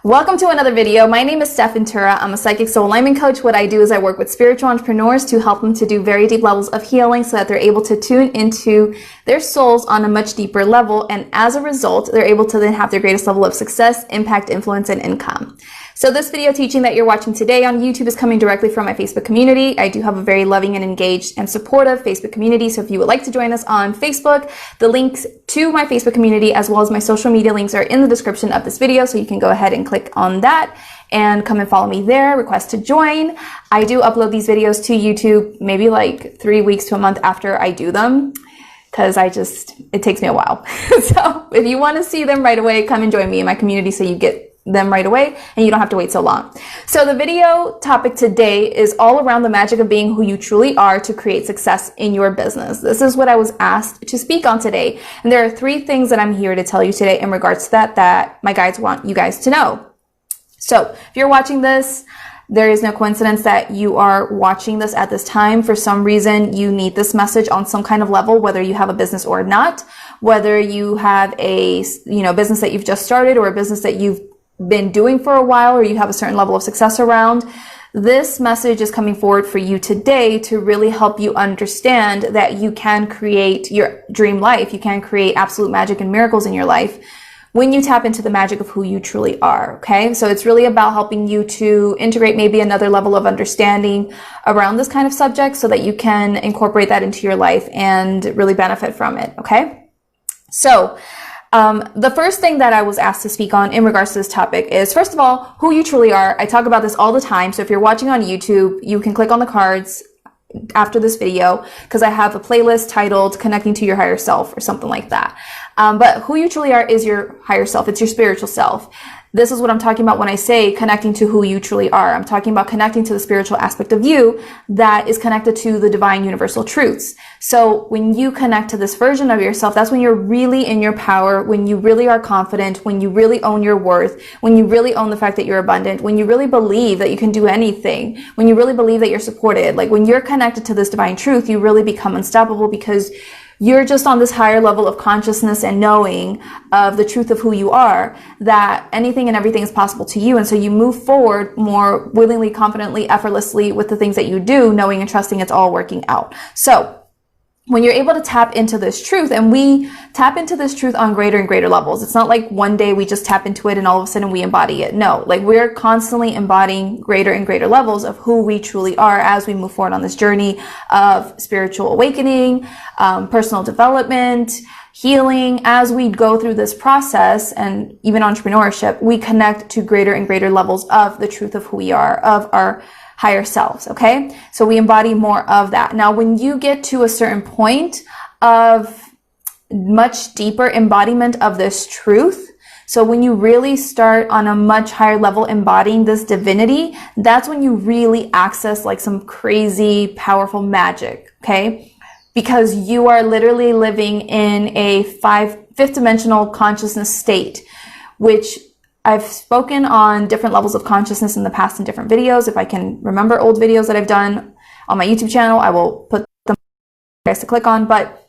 Welcome to another video. My name is Stef. I'm a psychic soul alignment coach. What I do is I work with spiritual entrepreneurs to help them to do very deep levels of healing so that they're able to tune into their souls on a much deeper level. And as a result, they're able to then have their greatest level of success, impact, influence, and income. So this video teaching that you're watching today on YouTube is coming directly from my Facebook community. I do have a very loving and engaged and supportive Facebook community. So if you would like to join us on Facebook, the links to my Facebook community as well as my social media links are in the description of this video. So you can go ahead and click on that and come and follow me there, request to join. I do upload these videos to YouTube maybe like 3 weeks to a month after I do them, because it takes me a while. So if you want to see them right away, come and join me in my community so you get them right away and you don't have to wait so long. So the video topic today is all around the magic of being who you truly are to create success in your business. This is what I was asked to speak on today. And there are 3 things that I'm here to tell you today in regards to that my guides want you guys to know. So if you're watching this, there is no coincidence that you are watching this at this time. For some reason, you need this message on some kind of level, whether you have a business or not, whether you have a business that you've just started or a business that you've been doing for a while or you have a certain level of success around. This message is coming forward for you today to really help you understand that you can create your dream life. You can create absolute magic and miracles in your life when you tap into the magic of who you truly are, okay? So it's really about helping you to integrate maybe another level of understanding around this kind of subject so that you can incorporate that into your life and really benefit from it, okay? So the first thing that I was asked to speak on in regards to this topic is, first of all, who you truly are. I talk about this all the time. So if you're watching on YouTube, you can click on the cards after this video because I have a playlist titled Connecting to Your Higher Self or something like that. But who you truly are is your higher self. It's your spiritual self. This is what I'm talking about when I say connecting to who you truly are. I'm talking about connecting to the spiritual aspect of you that is connected to the divine universal truths. So when you connect to this version of yourself, that's when you're really in your power, when you really are confident, when you really own your worth, when you really own the fact that you're abundant, when you really believe that you can do anything, when you really believe that you're supported. Like when you're connected to this divine truth, you really become unstoppable because you're just on this higher level of consciousness and knowing of the truth of who you are, that anything and everything is possible to you. And so you move forward more willingly, confidently, effortlessly with the things that you do, knowing and trusting it's all working out. So when you're able to tap into this truth, and we tap into this truth on greater and greater levels, it's not like one day we just tap into it and all of a sudden we embody it. No, like we're constantly embodying greater and greater levels of who we truly are as we move forward on this journey of spiritual awakening, personal development, healing. As we go through this process and even entrepreneurship, we connect to greater and greater levels of the truth of who we are, of our higher selves, okay? So we embody more of that. Now, when you get to a certain point of much deeper embodiment of this truth, so when you really start on a much higher level embodying this divinity, that's when you really access like some crazy, powerful magic, okay? Because you are literally living in a fifth dimensional consciousness state, which I've spoken on different levels of consciousness in the past in different videos. If I can remember old videos that I've done on my YouTube channel, I will put them for you guys to click on. But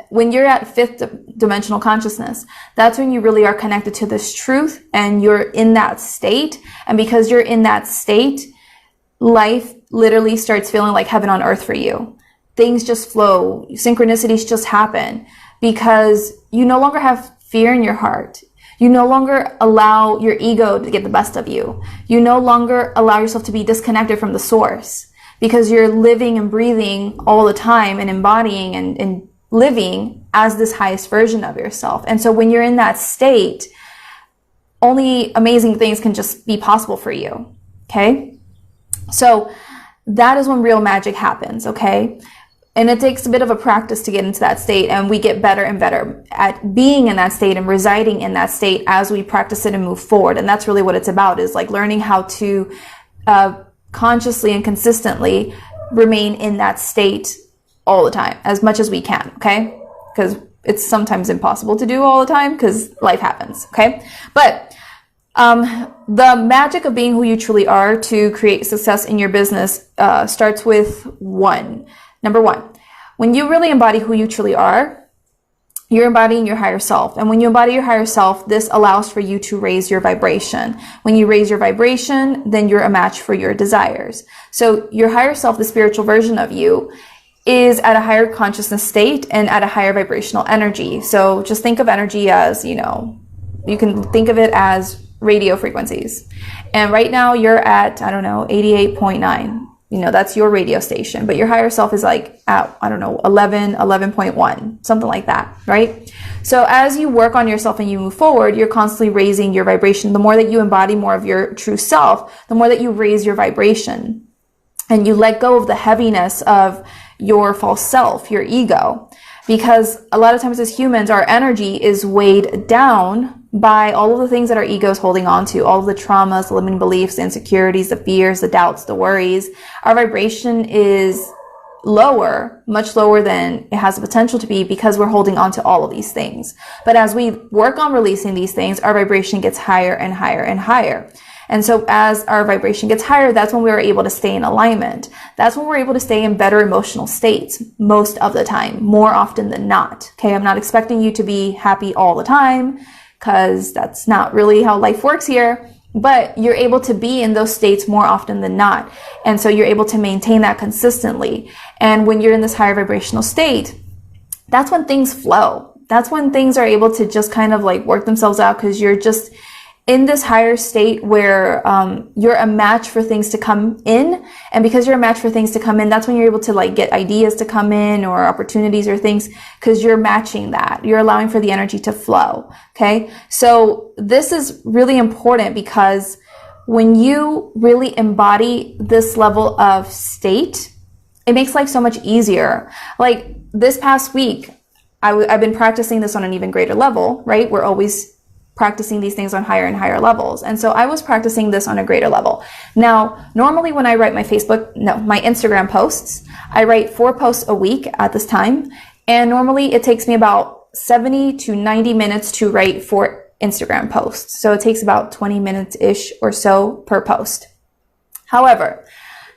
when you're at fifth dimensional consciousness, that's when you really are connected to this truth and you're in that state. And because you're in that state, life literally starts feeling like heaven on earth for you. Things just flow. Synchronicities just happen because you no longer have fear in your heart. You no longer allow your ego to get the best of you. You no longer allow yourself to be disconnected from the source because you're living and breathing all the time and embodying and living as this highest version of yourself. And so when you're in that state, only amazing things can just be possible for you, okay? So that is when real magic happens, okay? And it takes a bit of a practice to get into that state, and we get better and better at being in that state and residing in that state as we practice it and move forward. And that's really what it's about, is like learning how to consciously and consistently remain in that state all the time, as much as we can, okay? Because it's sometimes impossible to do all the time because life happens, okay? But the magic of being who you truly are to create success in your business starts with Number one, when you really embody who you truly are, you're embodying your higher self. And when you embody your higher self, this allows for you to raise your vibration. When you raise your vibration, then you're a match for your desires. So your higher self, the spiritual version of you, is at a higher consciousness state and at a higher vibrational energy. So just think of energy as, you can think of it as radio frequencies. And right now you're at, 88.9. That's your radio station, but your higher self is like at, 11.1, something like that, right? So as you work on yourself and you move forward, you're constantly raising your vibration. The more that you embody more of your true self, the more that you raise your vibration and you let go of the heaviness of your false self, your ego. Because a lot of times as humans, our energy is weighed down by all of the things that our ego is holding on to, all of the traumas, the limiting beliefs, the insecurities, the fears, the doubts, the worries. Our vibration is lower, much lower than it has the potential to be because we're holding on to all of these things. But as we work on releasing these things, our vibration gets higher and higher and higher. And so as our vibration gets higher, that's when we are able to stay in alignment. That's when we're able to stay in better emotional states most of the time, more often than not. Okay, I'm not expecting you to be happy all the time because that's not really how life works here, but you're able to be in those states more often than not. And so you're able to maintain that consistently. And when you're in this higher vibrational state, that's when things flow. That's when things are able to just kind of like work themselves out because you're just in this higher state where you're a match for things to come in. And because you're a match for things to come in, that's when you're able to like get ideas to come in or opportunities or things because you're matching that. You're allowing for the energy to flow. Okay. So this is really important because when you really embody this level of state, it makes life so much easier. Like this past week, I've been practicing this on an even greater level, right? We're always practicing these things on higher and higher levels. And so I was practicing this on a greater level. Now, normally when I write my Instagram posts, I write 4 posts a week at this time. And normally it takes me about 70 to 90 minutes to write 4 Instagram posts. So it takes about 20 minutes-ish or so per post. However,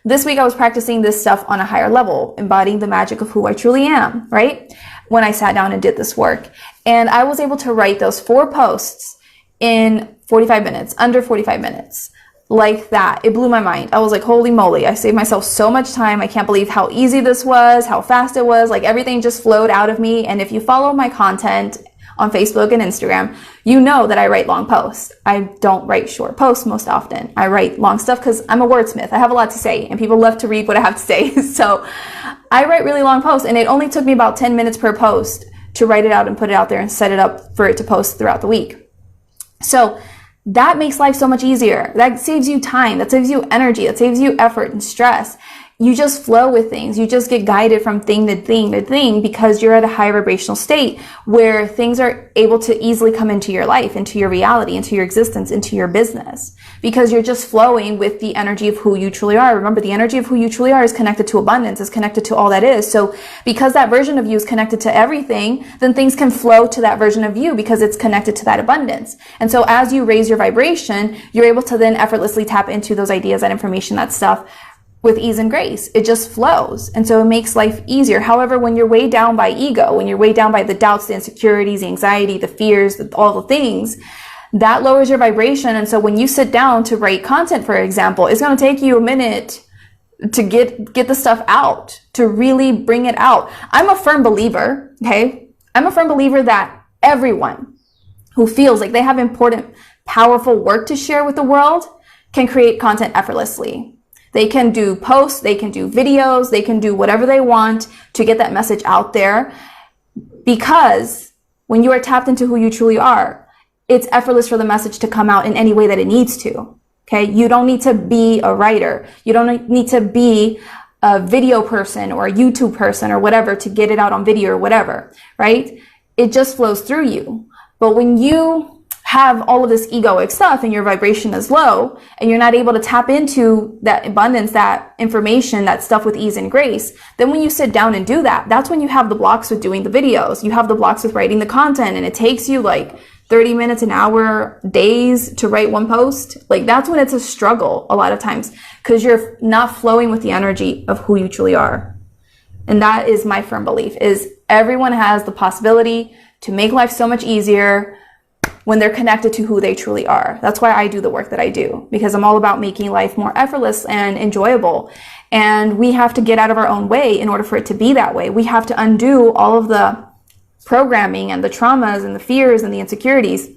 this week I was practicing this stuff on a higher level, embodying the magic of who I truly am, right? When I sat down and did this work. And I was able to write those 4 posts in 45 minutes, under 45 minutes, like that. It blew my mind. I was like, holy moly, I saved myself so much time. I can't believe how easy this was, how fast it was. Like everything just flowed out of me. And if you follow my content on Facebook and Instagram, you know that I write long posts. I don't write short posts most often. I write long stuff because I'm a wordsmith. I have a lot to say and people love to read what I have to say. So I write really long posts and it only took me about 10 minutes per post to write it out and put it out there and set it up for it to post throughout the week. So that makes life so much easier. That saves you time. That saves you energy. That saves you effort and stress. You just flow with things. You just get guided from thing to thing to thing because you're at a higher vibrational state where things are able to easily come into your life, into your reality, into your existence, into your business, because you're just flowing with the energy of who you truly are. Remember, the energy of who you truly are is connected to abundance, is connected to all that is. So because that version of you is connected to everything, then things can flow to that version of you because it's connected to that abundance. And so as you raise your vibration, you're able to then effortlessly tap into those ideas, that information, that stuff, with ease and grace. It just flows. And so it makes life easier. However, when you're weighed down by ego, when you're weighed down by the doubts, the insecurities, the anxiety, the fears, all the things, that lowers your vibration. And so when you sit down to write content, for example, it's going to take you a minute to get the stuff out, to really bring it out. I'm a firm believer, okay? I'm a firm believer that everyone who feels like they have important, powerful work to share with the world can create content effortlessly. They can do posts, they can do videos, they can do whatever they want to get that message out there, because when you are tapped into who you truly are, it's effortless for the message to come out in any way that it needs to. Okay, you don't need to be a writer. You don't need to be a video person or a YouTube person or whatever to get it out on video or whatever, right? It just flows through you. But when you have all of this egoic stuff and your vibration is low and you're not able to tap into that abundance, that information, that stuff with ease and grace, then when you sit down and do that, that's when you have the blocks with doing the videos. You have the blocks with writing the content, and it takes you like 30 minutes, an hour, days to write one post. Like that's when it's a struggle a lot of times because you're not flowing with the energy of who you truly are. And that is my firm belief, is everyone has the possibility to make life so much easier when they're connected to who they truly are. That's why I do the work that I do, because I'm all about making life more effortless and enjoyable. And we have to get out of our own way in order for it to be that way. We have to undo all of the programming and the traumas and the fears and the insecurities.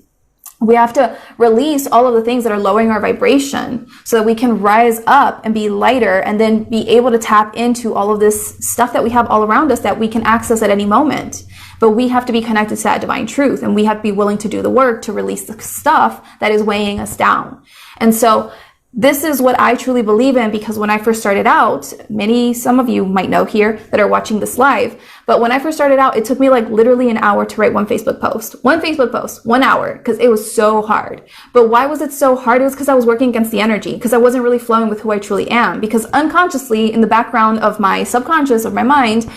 We have to release all of the things that are lowering our vibration so that we can rise up and be lighter, and then be able to tap into all of this stuff that we have all around us that we can access at any moment. But we have to be connected to that divine truth, and we have to be willing to do the work to release the stuff that is weighing us down. And so this is what I truly believe in, because when I first started out, some of you might know here that are watching this live, but when I first started out, it took me like literally an hour to write one Facebook post, 1 hour, because it was so hard. But why was it so hard? It was because I was working against the energy, because I wasn't really flowing with who I truly am, because unconsciously in the background of my subconscious, of my mind,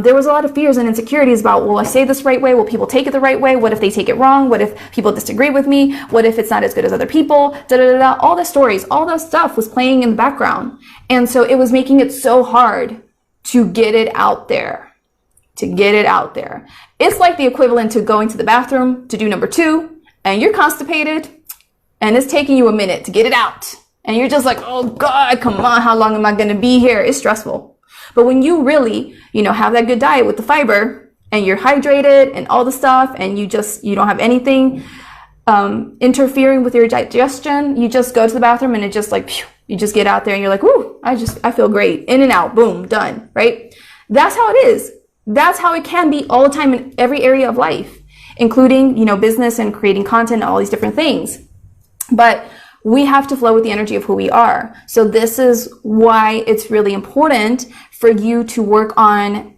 there was a lot of fears and insecurities about, will I say this right way? Will people take it the right way? What if they take it wrong? What if people disagree with me? What if it's not as good as other people? Da, da, da, da. All the stories, all that stuff was playing in the background. And so it was making it so hard to get it out there, It's like the equivalent to going to the bathroom to do number 2, and you're constipated, and it's taking you a minute to get it out. And you're just like, oh God, come on, how long am I going to be here? It's stressful. But when you really, have that good diet with the fiber, and you're hydrated and all the stuff, and you don't have anything interfering with your digestion, you just go to the bathroom and it just like, phew, you just get out there and you're like, whoo, I feel great. In and out, boom, done, right? That's how it is. That's how it can be all the time in every area of life, including, business and creating content and all these different things. But we have to flow with the energy of who we are. So this is why it's really important for you to work on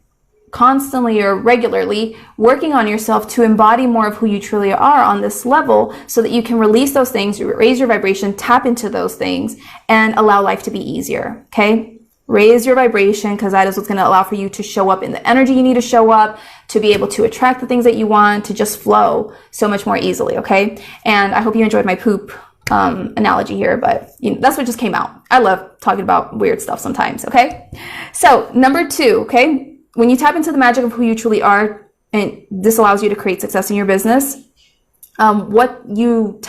constantly or regularly working on yourself to embody more of who you truly are on this level, so that you can release those things, raise your vibration, tap into those things, and allow life to be easier. Okay? Raise your vibration, because that is what's going to allow for you to show up in the energy you need to show up, to be able to attract the things that you want, to just flow so much more easily. Okay? And I hope you enjoyed my poop analogy here, but that's what just came out. I love talking about weird stuff sometimes. Okay, so number 2, okay, when you tap into the magic of who you truly are, and this allows you to create success in your business, what you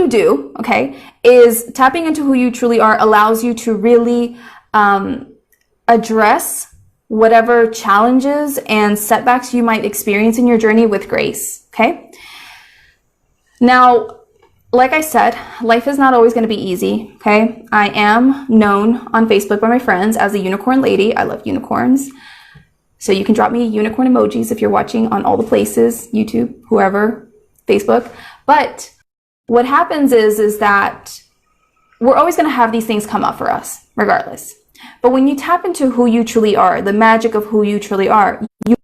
do, okay, is tapping into who you truly are allows you to really address whatever challenges and setbacks you might experience in your journey with grace. Okay, now, like I said, life is not always going to be easy, okay? I am known on Facebook by my friends as the unicorn lady. I love unicorns. So you can drop me unicorn emojis if you're watching on all the places, YouTube, whoever, Facebook. But what happens is that we're always going to have these things come up for us, regardless. But when you tap into who you truly are, the magic of who you truly are, you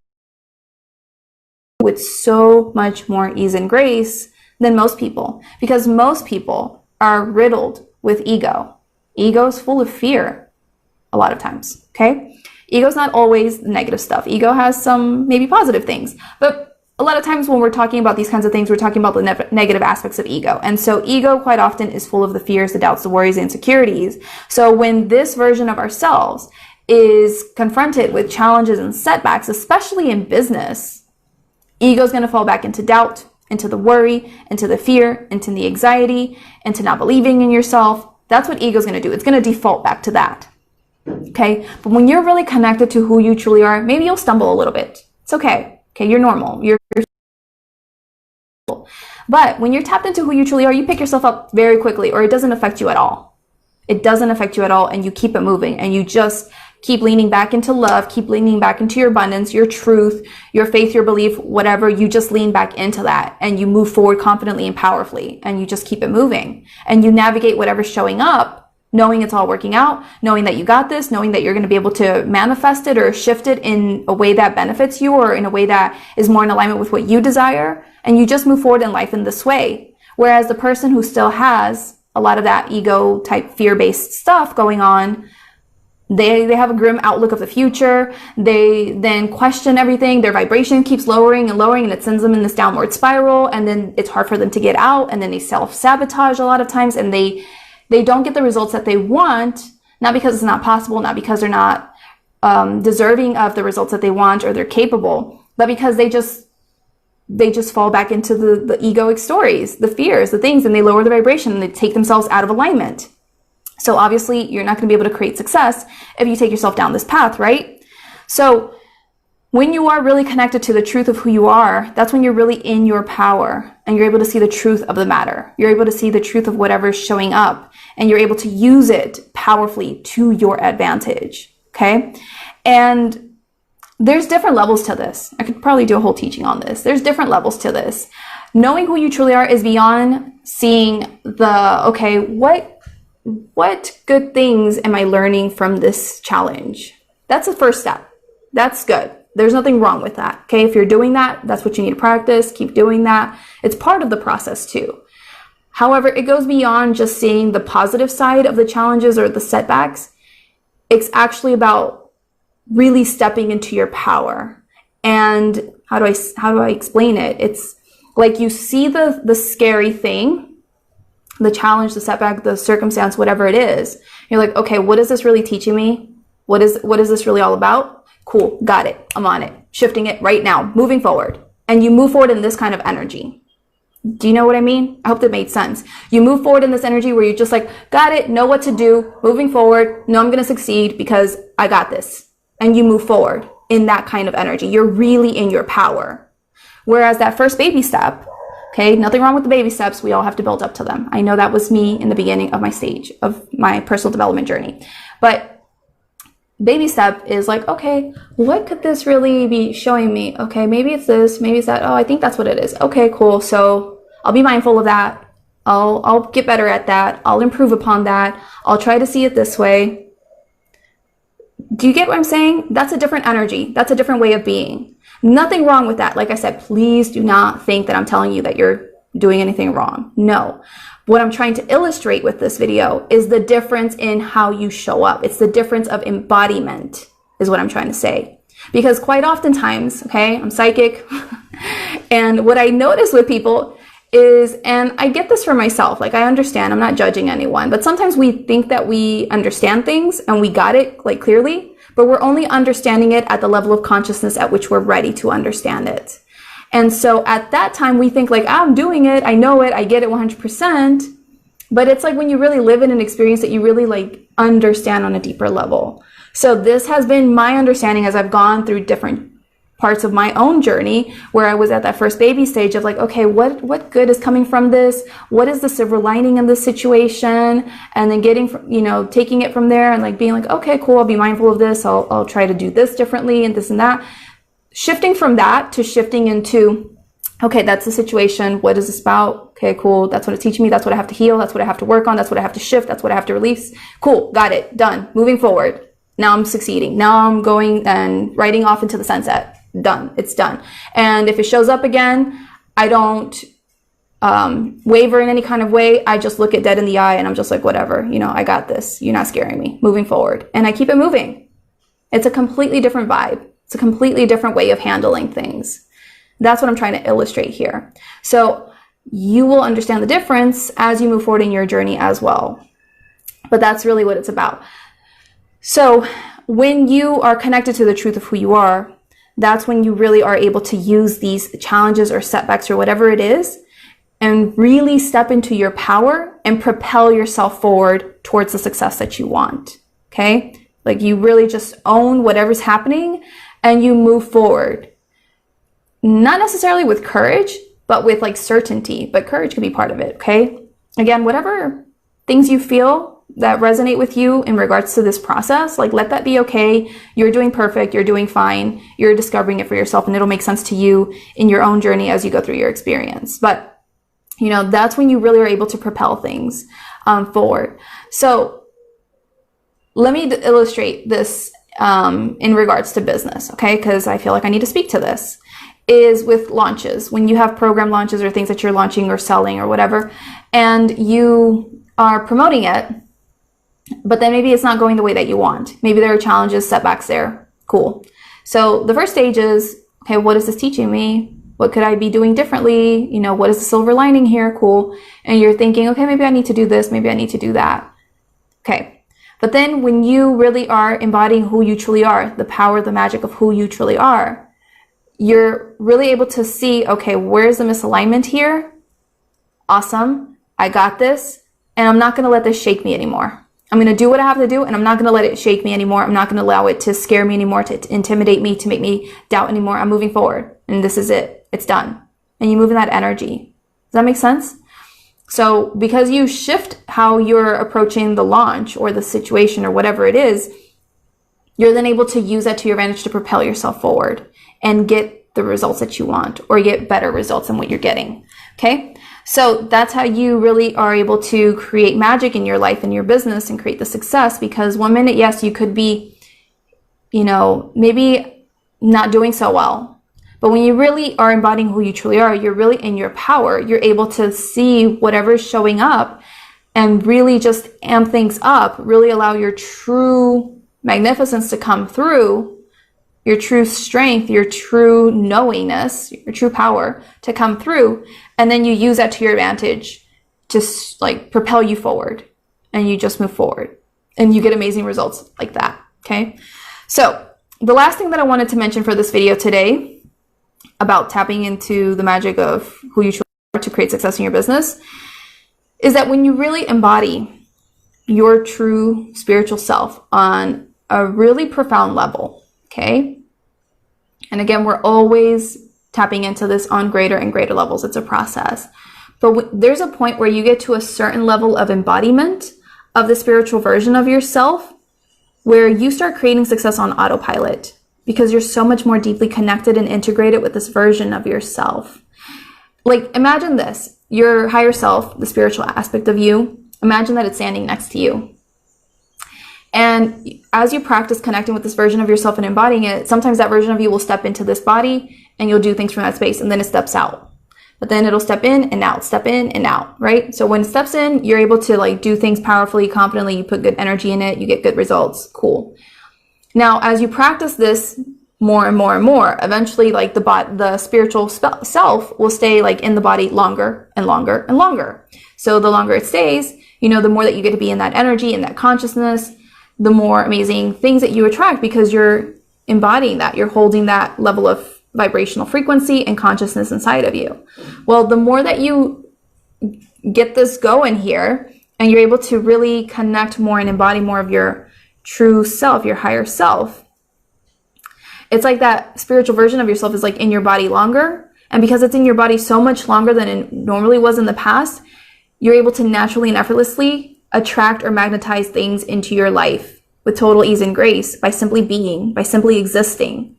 with so much more ease and grace than most people, because most people are riddled with ego. Ego is full of fear a lot of times, okay? Ego is not always negative stuff. Ego has some maybe positive things, but a lot of times when we're talking about these kinds of things, we're talking about the negative aspects of ego. And so ego quite often is full of the fears, the doubts, the worries, the insecurities. So when this version of ourselves is confronted with challenges and setbacks, especially in business, ego is going to fall back into doubt, into the worry, into the fear, into the anxiety, into not believing in yourself. That's what ego is going to do. It's going to default back to that. Okay? But when you're really connected to who you truly are, maybe you'll stumble a little bit. It's okay. Okay, you're normal. But when you're tapped into who you truly are, you pick yourself up very quickly, or it doesn't affect you at all. It doesn't affect you at all, and you keep it moving, and you just keep leaning back into love, keep leaning back into your abundance, your truth, your faith, your belief, whatever. You just lean back into that, and you move forward confidently and powerfully, and you just keep it moving, and you navigate whatever's showing up, knowing it's all working out, knowing that you got this, knowing that you're going to be able to manifest it or shift it in a way that benefits you, or in a way that is more in alignment with what you desire, and you just move forward in life in this way. Whereas the person who still has a lot of that ego type fear-based stuff going on, They have a grim outlook of the future. They then question everything. Their vibration keeps lowering and lowering, and it sends them in this downward spiral. And then it's hard for them to get out. And then they self-sabotage a lot of times, and they don't get the results that they want, not because it's not possible, not because they're not deserving of the results that they want, or they're capable, but because they just they just fall back into the egoic stories, the fears, the things, and they lower the vibration and they take themselves out of alignment. So obviously you're not going to be able to create success if you take yourself down this path, right? So when you are really connected to the truth of who you are, that's when you're really in your power and you're able to see the truth of the matter. You're able to see the truth of whatever's showing up and you're able to use it powerfully to your advantage, okay? And there's different levels to this. I could probably do a whole teaching on this. There's different levels to this. Knowing who you truly are is beyond seeing the, okay, what good things am I learning from this challenge? That's the first step. That's good. There's nothing wrong with that. Okay. If you're doing that, that's what you need to practice. Keep doing that. It's part of the process too. However, it goes beyond just seeing the positive side of the challenges or the setbacks. It's actually about really stepping into your power. And how do I explain it? It's like you see the scary thing, the challenge, the setback, the circumstance, whatever it is. You're like, okay, what is this really teaching me? What is this really all about? Cool, got it. I'm on it. Shifting it right now, moving forward. And you move forward in this kind of energy. Do you know what I mean? I hope that made sense. You move forward in this energy where you're just like, got it, know what to do, moving forward. No, I'm going to succeed because I got this. And you move forward in that kind of energy. You're really in your power. Whereas that first baby step, okay, nothing wrong with the baby steps. We all have to build up to them. I know that was me in the beginning of my stage of my personal development journey. But baby step is like, okay, what could this really be showing me? Okay, maybe it's this, maybe it's that. Oh, I think that's what it is. Okay, cool. So I'll be mindful of that. I'll get better at that. I'll improve upon that. I'll try to see it this way. Do you get what I'm saying? That's a different energy. That's a different way of being. Nothing wrong with that. Like I said, please do not think that I'm telling you that you're doing anything wrong. No. What I'm trying to illustrate with this video is the difference in how you show up. It's the difference of embodiment is what I'm trying to say. Because quite oftentimes, okay, I'm psychic, and what I notice with people is, and I get this for myself, like I understand, I'm not judging anyone, but sometimes we think that we understand things and we got it like clearly, but we're only understanding it at the level of consciousness at which we're ready to understand it. And so at that time, we think like, I'm doing it, I know it, I get it 100%. But it's like when you really live in an experience that you really like understand on a deeper level. So this has been my understanding as I've gone through different parts of my own journey where I was at that first baby stage of like, okay, what good is coming from this? What is the silver lining in this situation? And then taking it from there and like being like, okay, cool, I'll be mindful of this. I'll try to do this differently and this and that. Shifting from that to shifting into, okay, that's the situation. What is this about? Okay, cool. That's what it's teaching me. That's what I have to heal. That's what I have to work on. That's what I have to shift. That's what I have to release. Cool. Got it. Done. Moving forward. Now I'm succeeding. Now I'm going and riding off into the sunset. Done. It's done. And if it shows up again, I don't waver in any kind of way. I just look it dead in the eye and I'm just like, whatever, I got this. You're not scaring me. Moving forward. And I keep it moving. It's a completely different vibe. It's a completely different way of handling things. That's what I'm trying to illustrate here. So you will understand the difference as you move forward in your journey as well. But that's really what it's about. So when you are connected to the truth of who you are, that's when you really are able to use these challenges or setbacks or whatever it is and really step into your power and propel yourself forward towards the success that you want. Okay? Like you really just own whatever's happening and you move forward. Not necessarily with courage, but with like certainty. But courage can be part of it, okay? Again, whatever things you feel that resonate with you in regards to this process, like let that be okay. You're doing perfect. You're doing fine. You're discovering it for yourself and it'll make sense to you in your own journey as you go through your experience. But, that's when you really are able to propel things forward. So let me illustrate this in regards to business, okay? Because I feel like I need to speak to this, is with launches. When you have program launches or things that you're launching or selling or whatever, and you are promoting it, but then maybe it's not going the way that you want. Maybe there are challenges, setbacks there. Cool. So the first stage is, okay, what is this teaching me? What could I be doing differently? What is the silver lining here? Cool. And you're thinking, okay, maybe I need to do this. Maybe I need to do that. Okay. But then when you really are embodying who you truly are, the power, the magic of who you truly are, you're really able to see, okay, where's the misalignment here? Awesome. I got this, and I'm not going to let this shake me anymore. I'm going to do what I have to do, and I'm not going to let it shake me anymore. I'm not going to allow it to scare me anymore, to intimidate me, to make me doubt anymore. I'm moving forward, and this is it. It's done. And you move in that energy. Does that make sense? So because you shift how you're approaching the launch or the situation or whatever it is, you're then able to use that to your advantage to propel yourself forward and get the results that you want, or get better results than what you're getting. Okay? So that's how you really are able to create magic in your life and your business and create the success. Because one minute, yes, you could be, maybe not doing so well. But when you really are embodying who you truly are, you're really in your power. You're able to see whatever's showing up and really just amp things up, really allow your true magnificence to come through, your true strength, your true knowingness, your true power to come through. And then you use that to your advantage to like propel you forward, and you just move forward and you get amazing results like that. Okay. So the last thing that I wanted to mention for this video today about tapping into the magic of who you truly are to create success in your business is that when you really embody your true spiritual self on a really profound level, okay? And again, we're always tapping into this on greater and greater levels. It's a process. But there's a point where you get to a certain level of embodiment of the spiritual version of yourself where you start creating success on autopilot, because you're so much more deeply connected and integrated with this version of yourself. Like, imagine this, your higher self, the spiritual aspect of you, imagine that it's standing next to you. And as you practice connecting with this version of yourself and embodying it, sometimes that version of you will step into this body and you'll do things from that space, and then it steps out. But then it'll step in and out, step in and out, right? So when it steps in, you're able to like do things powerfully, confidently, you put good energy in it, you get good results, cool. Now, as you practice this more and more and more, eventually like the spiritual self will stay like in the body longer and longer and longer. So the longer it stays, the more that you get to be in that energy and that consciousness, the more amazing things that you attract, because you're embodying that, you're holding that level of vibrational frequency and consciousness inside of you. Well, the more that you get this going here and you're able to really connect more and embody more of your true self, your higher self, it's like that spiritual version of yourself is like in your body longer. And because it's in your body so much longer than it normally was in the past, you're able to naturally and effortlessly attract or magnetize things into your life with total ease and grace by simply being, by simply existing.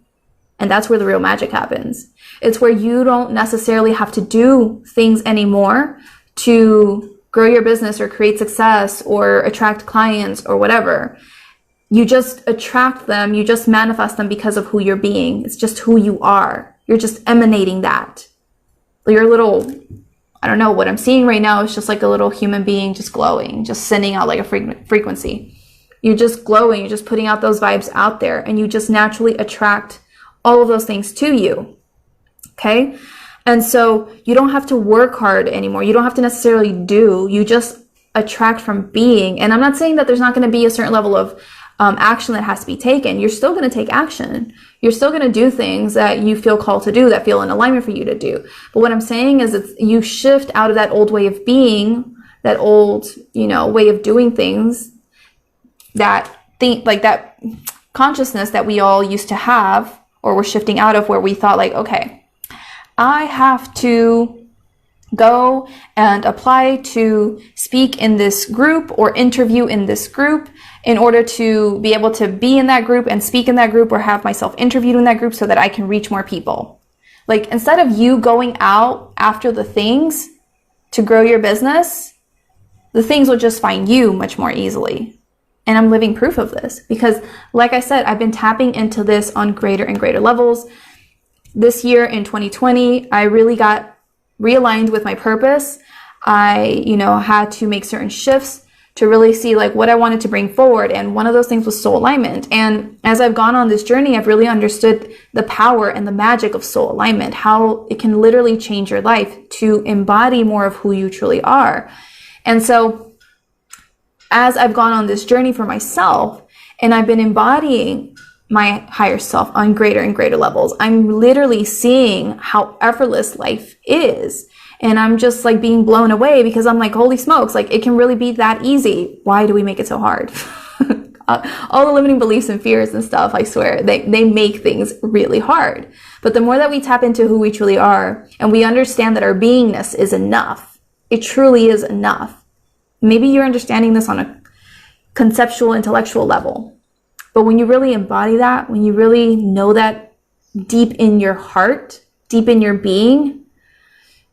And that's where the real magic happens. It's where you don't necessarily have to do things anymore to grow your business or create success or attract clients or whatever. You just attract them, you just manifest them because of who you're being. It's just who you are. You're just emanating that. You're a little, I don't know, what I'm seeing right now is just like a little human being just glowing, just sending out like a frequency. You're just glowing, you're just putting out those vibes out there, and you just naturally attract all of those things to you, okay? And so you don't have to work hard anymore. You don't have to necessarily do, you just attract from being. And I'm not saying that there's not going to be a certain level of action that has to be taken. You're still going to take action. You're still going to do things that you feel called to do, that feel in alignment for you to do. But what I'm saying is you shift out of that old way of being, that old, way of doing things, that consciousness that we all used to have, or we're shifting out of, where we thought like, okay, I have to go and apply to speak in this group or interview in this group in order to be able to be in that group and speak in that group or have myself interviewed in that group so that I can reach more people. Like, instead of you going out after the things to grow your business, the things will just find you much more easily. And I'm living proof of this because, like I said, I've been tapping into this on greater and greater levels. This year in 2020, I really got realigned with my purpose. I, had to make certain shifts to really see like what I wanted to bring forward. And one of those things was soul alignment. And as I've gone on this journey, I've really understood the power and the magic of soul alignment, how it can literally change your life to embody more of who you truly are. And so as I've gone on this journey for myself and I've been embodying my higher self on greater and greater levels. I'm literally seeing how effortless life is. And I'm just like being blown away because I'm like, holy smokes, like it can really be that easy. Why do we make it so hard? All the limiting beliefs and fears and stuff, I swear, they make things really hard. But the more that we tap into who we truly are and we understand that our beingness is enough, it truly is enough. Maybe you're understanding this on a conceptual, intellectual level. But when you really embody that, when you really know that deep in your heart, deep in your being,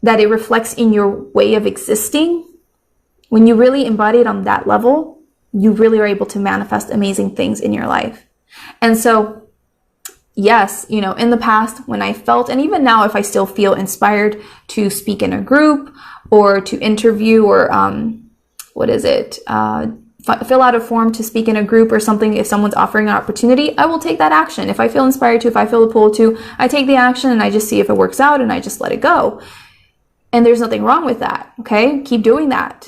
that it reflects in your way of existing, when you really embody it on that level, you really are able to manifest amazing things in your life. And so, yes, you know, in the past when I felt, and even now if I still feel inspired to speak in a group or to interview or fill out a form to speak in a group or something, if someone's offering an opportunity, I will take that action. If I feel inspired to, if I feel the pull to, I take the action and I just see if it works out and I just let it go. And there's nothing wrong with that, okay? Keep doing that.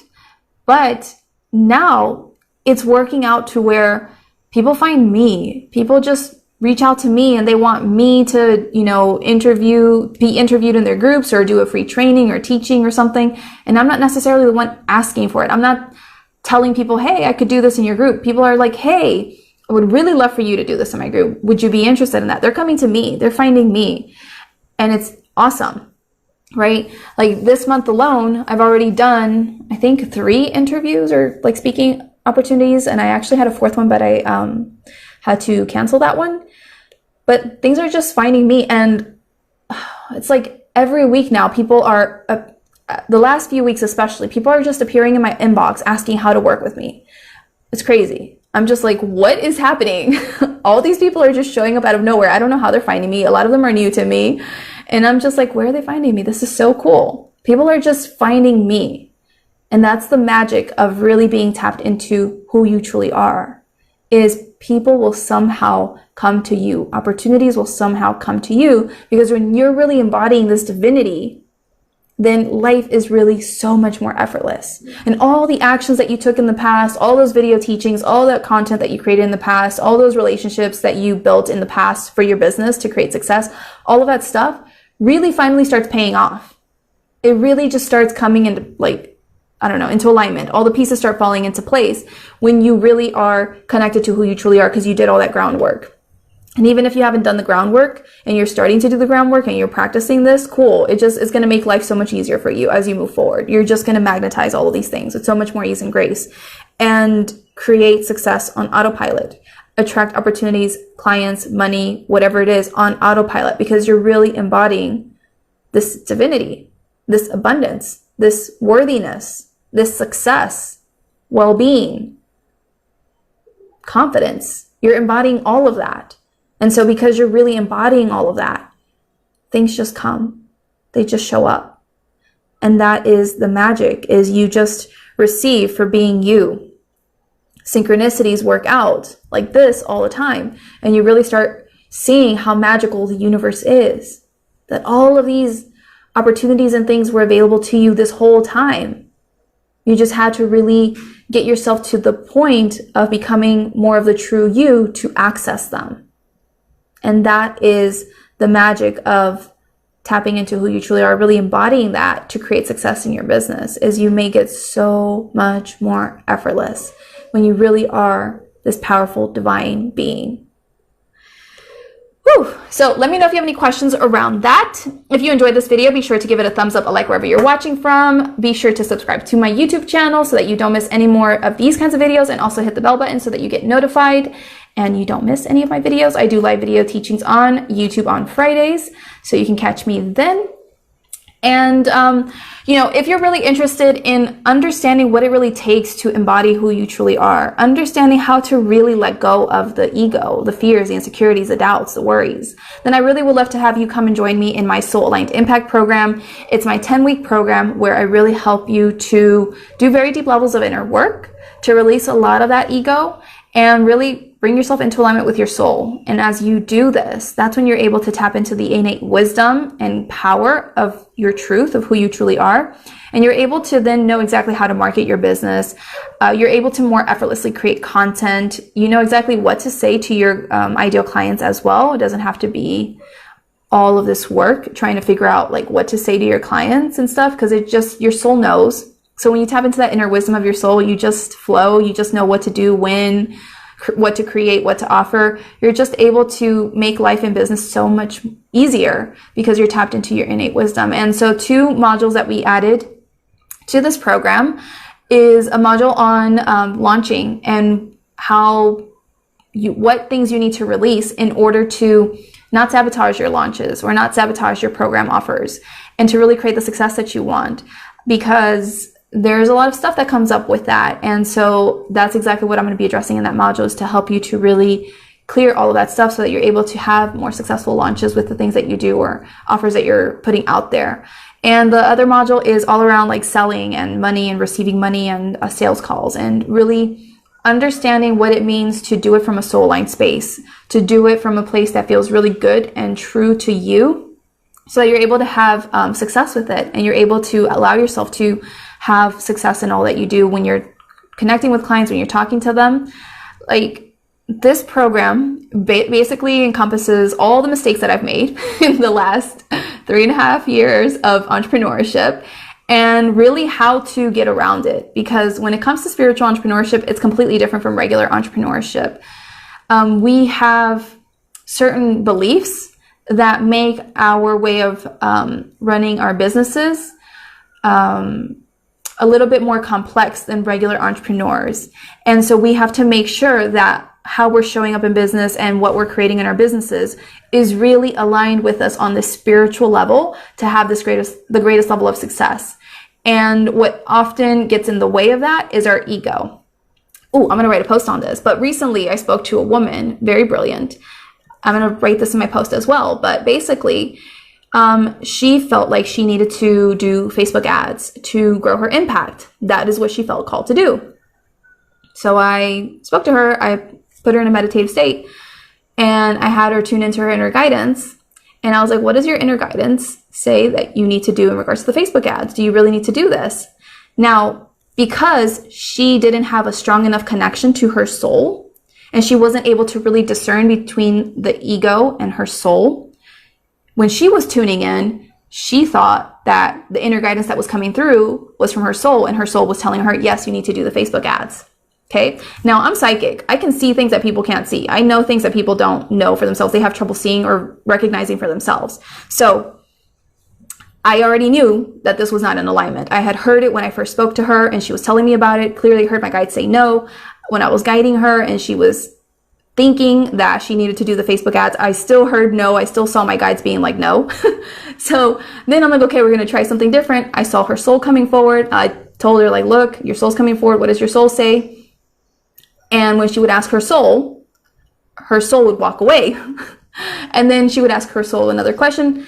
But now it's working out to where people find me. People just reach out to me and they want me to, you know, be interviewed in their groups or do a free training or teaching or something. And I'm not necessarily the one asking for it. I'm not telling people, hey, I could do this in your group. People are like, hey, I would really love for you to do this in my group. Would you be interested in that? They're coming to me. They're finding me. And it's awesome, right? Like this month alone, I've already done, I think 3 interviews or like speaking opportunities. And I actually had a 4th one, but I had to cancel that one. But things are just finding me. And it's like every week now, people are, the last few weeks especially, people are just appearing in my inbox asking how to work with me. It's crazy. I'm just like, what is happening? All these people are just showing up out of nowhere. I don't know how they're finding me. A lot of them are new to me. And I'm just like, where are they finding me? This is so cool. People are just finding me. And that's the magic of really being tapped into who you truly are, is people will somehow come to you. Opportunities will somehow come to you, because when you're really embodying this divinity, then life is really so much more effortless. And all the actions that you took in the past, all those video teachings, all that content that you created in the past, all those relationships that you built in the past for your business to create success, all of that stuff really finally starts paying off. It really just starts coming into into alignment. All the pieces start falling into place when you really are connected to who you truly are, because you did all that groundwork. And even if you haven't done the groundwork and you're starting to do the groundwork and you're practicing this, cool. It just is going to make life so much easier for you as you move forward. You're just going to magnetize all of these things. It's so much more ease and grace, and create success on autopilot. Attract opportunities, clients, money, whatever it is, on autopilot, because you're really embodying this divinity, this abundance, this worthiness, this success, well-being, confidence. You're embodying all of that. And so because you're really embodying all of that, things just come. They just show up. And that is the magic, is you just receive for being you. Synchronicities work out like this all the time. And you really start seeing how magical the universe is. That all of these opportunities and things were available to you this whole time. You just had to really get yourself to the point of becoming more of the true you to access them. And that is the magic of tapping into who you truly are, really embodying that to create success in your business, is you make it so much more effortless when you really are this powerful divine being. Whew. So let me know if you have any questions around that. If you enjoyed this video, be sure to give it a thumbs up, a like wherever you're watching from. Be sure to subscribe to my YouTube channel so that you don't miss any more of these kinds of videos, and also hit the bell button so that you get notified and you don't miss any of my videos. I do live video teachings on YouTube on Fridays, so you can catch me then. And, if you're really interested in understanding what it really takes to embody who you truly are, understanding how to really let go of the ego, the fears, the insecurities, the doubts, the worries, then I really would love to have you come and join me in my Soul Aligned Impact program. It's my 10-week program where I really help you to do very deep levels of inner work, to release a lot of that ego, and really bring yourself into alignment with your soul. And as you do this, that's when you're able to tap into the innate wisdom and power of your truth, of who you truly are. And you're able to then know exactly how to market your business. You're able to more effortlessly create content. You know exactly what to say to your ideal clients as well. It doesn't have to be all of this work trying to figure out like what to say to your clients and stuff, because it just, your soul knows. So when you tap into that inner wisdom of your soul, you just flow, you just know what to do, when, what to create, what to offer. You're just able to make life and business so much easier because you're tapped into your innate wisdom. And so 2 modules that we added to this program is a module on launching and what things you need to release in order to not sabotage your launches or not sabotage your program offers, and to really create the success that you want, because there's a lot of stuff that comes up with that. And so that's exactly what I'm going to be addressing in that module, is to help you to really clear all of that stuff so that you're able to have more successful launches with the things that you do or offers that you're putting out there. And the other module is all around like selling and money and receiving money and sales calls, and really understanding what it means to do it from a soul aligned space, to do it from a place that feels really good and true to you, so that you're able to have success with it, and you're able to allow yourself to have success in all that you do when you're connecting with clients, when you're talking to them. Like, this program basically encompasses all the mistakes that I've made in the last 3.5 years of entrepreneurship, and really how to get around it. Because when it comes to spiritual entrepreneurship, it's completely different from regular entrepreneurship. We have certain beliefs that make our way of running our businesses a little bit more complex than regular entrepreneurs. And so we have to make sure that how we're showing up in business and what we're creating in our businesses is really aligned with us on the spiritual level to have the greatest level of success. And what often gets in the way of that is our ego. Oh, I'm going to write a post on this. But recently I spoke to a woman, very brilliant. I'm going to write this in my post as well. But basically, she felt like she needed to do Facebook ads to grow her impact. That is what she felt called to do. So I spoke to her. I put her in a meditative state, and I had her tune into her inner guidance. And I was like, what does your inner guidance say that you need to do in regards to the Facebook ads? Do you really need to do this? Now, because she didn't have a strong enough connection to her soul, and she wasn't able to really discern between the ego and her soul, when she was tuning in, she thought that the inner guidance that was coming through was from her soul, and her soul was telling her, yes, you need to do the Facebook ads. Okay. Now, I'm psychic. I can see things that people can't see. I know things that people don't know for themselves. They have trouble seeing or recognizing for themselves. So I already knew that this was not in alignment. I had heard it when I first spoke to her, and she was telling me about it. Clearly heard my guide say no when I was guiding her, and she was thinking that she needed to do the Facebook ads. I still heard no. I still saw my guides being like, no. So then I'm like, okay, we're going to try something different. I saw her soul coming forward. I told her, like, look, your soul's coming forward. What does your soul say? And when she would ask her soul would walk away. And then she would ask her soul another question,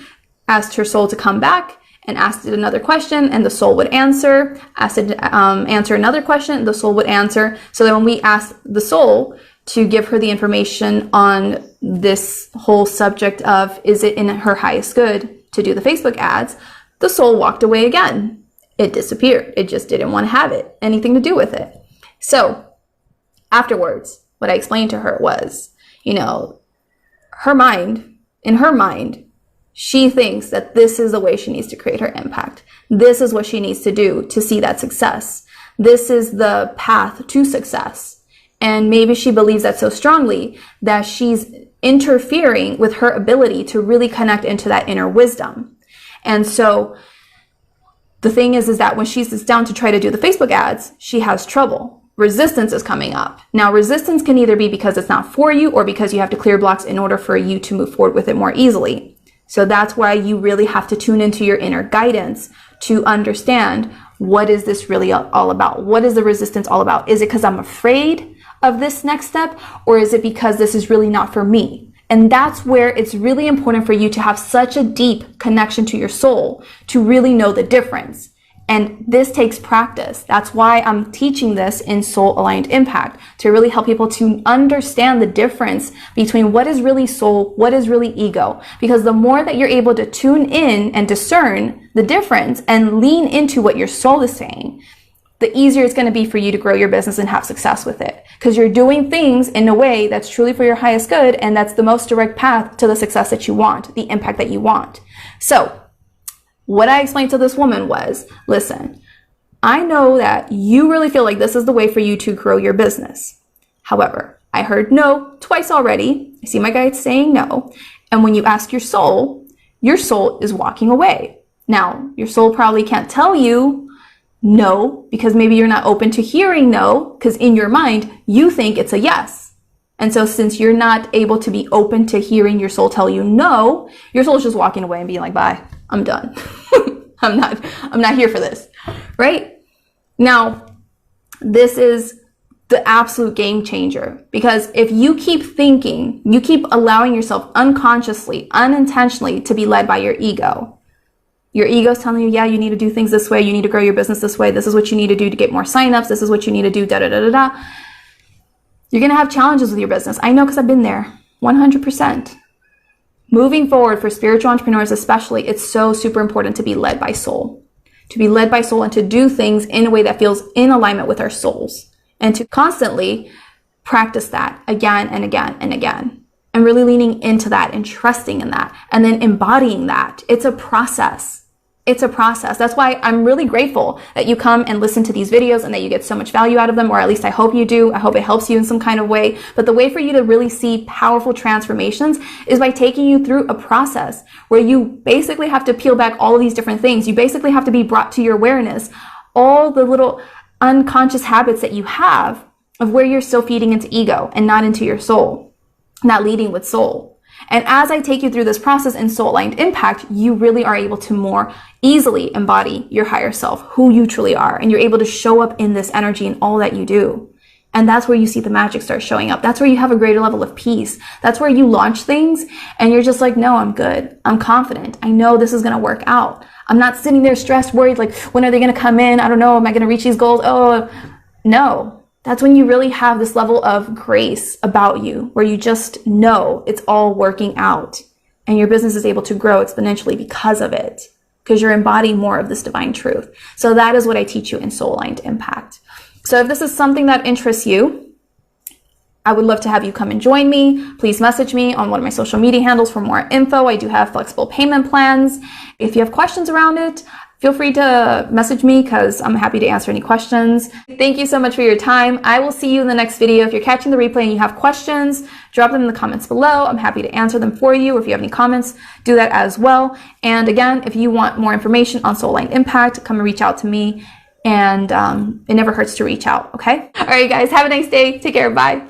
asked her soul to come back, and asked it another question, and the soul would answer, asked it to answer another question, the soul would answer. So then when we asked the soul to give her the information on this whole subject of, is it in her highest good to do the Facebook ads, the soul walked away again. It disappeared. It just didn't want to have anything to do with it. So afterwards, what I explained to her was, in her mind, she thinks that this is the way she needs to create her impact. This is what she needs to do to see that success. This is the path to success. And maybe she believes that so strongly that she's interfering with her ability to really connect into that inner wisdom. And so the thing is that when she sits down to try to do the Facebook ads, she has trouble. Resistance is coming up. Now, resistance can either be because it's not for you, or because you have to clear blocks in order for you to move forward with it more easily. So that's why you really have to tune into your inner guidance to understand, what is this really all about? What is the resistance all about? Is it because I'm afraid of this next step, or is it because this is really not for me? And that's where it's really important for you to have such a deep connection to your soul to really know the difference. And this takes practice. That's why I'm teaching this in Soul Aligned Impact, to really help people to understand the difference between what is really soul, what is really ego. Because the more that you're able to tune in and discern the difference and lean into what your soul is saying, the easier it's going to be for you to grow your business and have success with it. Because you're doing things in a way that's truly for your highest good, and that's the most direct path to the success that you want, the impact that you want. So what I explained to this woman was, listen, I know that you really feel like this is the way for you to grow your business. However, I heard no twice already. I see my guides saying no. And when you ask your soul is walking away. Now, your soul probably can't tell you no, because maybe you're not open to hearing no, because in your mind, you think it's a yes. And so since you're not able to be open to hearing your soul tell you no, your soul's just walking away and being like, bye, I'm done. I'm not here for this, right? Now, this is the absolute game changer, because if you keep thinking, you keep allowing yourself unconsciously, unintentionally to be led by your ego. Your ego's telling you, yeah, you need to do things this way. You need to grow your business this way. This is what you need to do to get more signups. This is what you need to do, da, da, da, da, da. You're going to have challenges with your business. I know, because I've been there 100%. Moving forward, for spiritual entrepreneurs especially, it's so super important to be led by soul. To be led by soul and to do things in a way that feels in alignment with our souls. And to constantly practice that again and again and again. And really leaning into that and trusting in that. And then embodying that. It's a process. It's a process. That's why I'm really grateful that you come and listen to these videos and that you get so much value out of them, or at least I hope you do. I hope it helps you in some kind of way. But the way for you to really see powerful transformations is by taking you through a process where you basically have to peel back all of these different things. You basically have to be brought to your awareness, all the little unconscious habits that you have of where you're still feeding into ego and not into your soul, not leading with soul. And as I take you through this process in Soul Aligned Impact, you really are able to more easily embody your higher self, who you truly are. And you're able to show up in this energy in all that you do. And that's where you see the magic start showing up. That's where you have a greater level of peace. That's where you launch things and you're just like, no, I'm good. I'm confident. I know this is going to work out. I'm not sitting there stressed, worried, like, when are they going to come in? I don't know. Am I going to reach these goals? Oh, no. That's when you really have this level of grace about you, where you just know it's all working out and your business is able to grow exponentially because of it, because you're embodying more of this divine truth. So that is what I teach you in Soul Aligned Impact. So if this is something that interests you, I would love to have you come and join me. Please message me on one of my social media handles for more info. I do have flexible payment plans. If you have questions around it, feel free to message me, because I'm happy to answer any questions. Thank you so much for your time. I will see you in the next video. If you're catching the replay and you have questions, drop them in the comments below. I'm happy to answer them for you. Or if you have any comments, do that as well. And again, if you want more information on Soul Aligned Impact, come and reach out to me. And it never hurts to reach out, okay? All right, guys, have a nice day. Take care. Bye.